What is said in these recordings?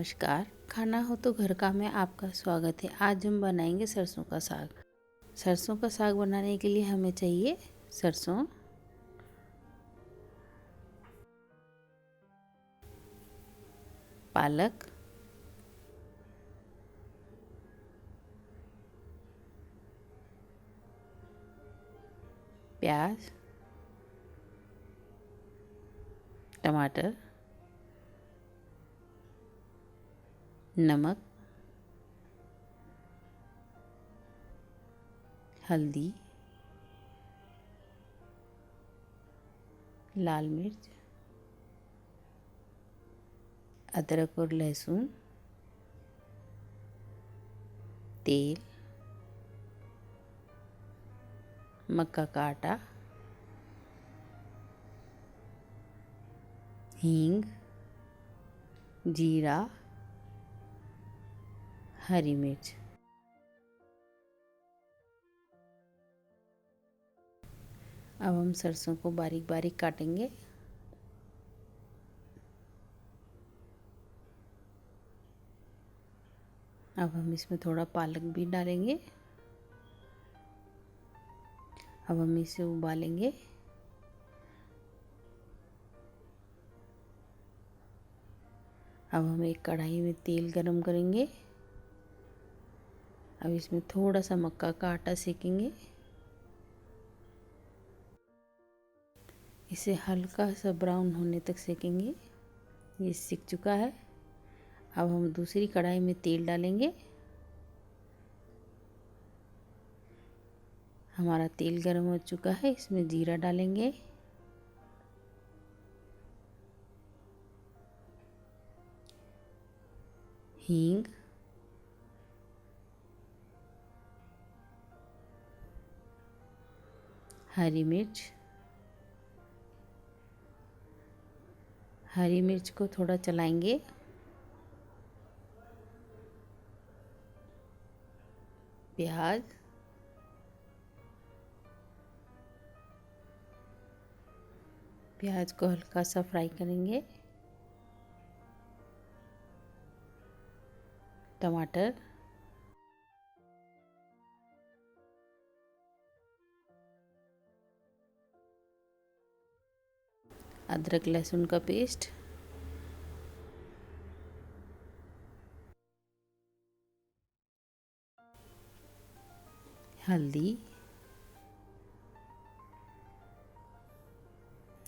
नमस्कार। खाना हो तो घर का में आपका स्वागत है। आज हम बनाएंगे सरसों का साग। सरसों का साग बनाने के लिए हमें चाहिए सरसों, पालक, प्याज, टमाटर, नमक, हल्दी, लाल मिर्च, अदरक और लहसुन, तेल, मक्का का आटा, हींग, जीरा, हरी मिर्च। अब हम सरसों को बारीक बारीक काटेंगे। अब हम इसमें थोड़ा पालक भी डालेंगे। अब हम इसे उबालेंगे। अब हम एक कढ़ाई में तेल गरम करेंगे। अब इसमें थोड़ा सा मक्का का आटा सेकेंगे। इसे हल्का सा ब्राउन होने तक सेकेंगे। ये सिक चुका है। अब हम दूसरी कढ़ाई में तेल डालेंगे। हमारा तेल गर्म हो चुका है। इसमें जीरा डालेंगे, हींग, हरी मिर्च। हरी मिर्च को थोड़ा चलाएंगे। प्याज, प्याज को हल्का सा फ्राई करेंगे। टमाटर, अदरक लहसुन का पेस्ट, हल्दी,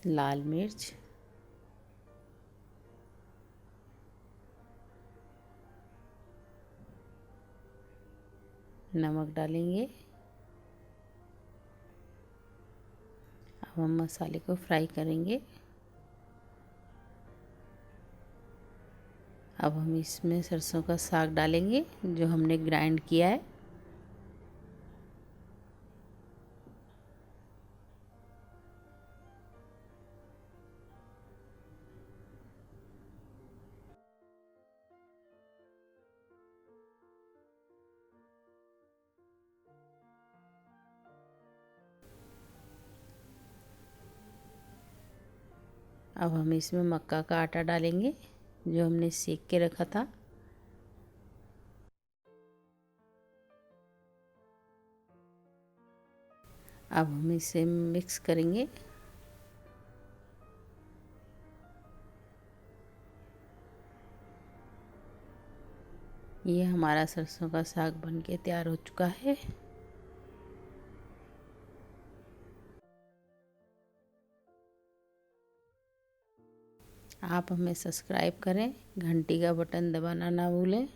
लाल मिर्च, नमक डालेंगे। अब हम मसाले को फ्राई करेंगे। अब हम इसमें सरसों का साग डालेंगे जो हमने ग्राइंड किया है। अब हम इसमें मक्का का आटा डालेंगे जो हमने सेक के रखा था। अब हम इसे मिक्स करेंगे। ये हमारा सरसों का साग बनके तैयार हो चुका है। आप हमें सब्सक्राइब करें, घंटी का बटन दबाना ना भूलें।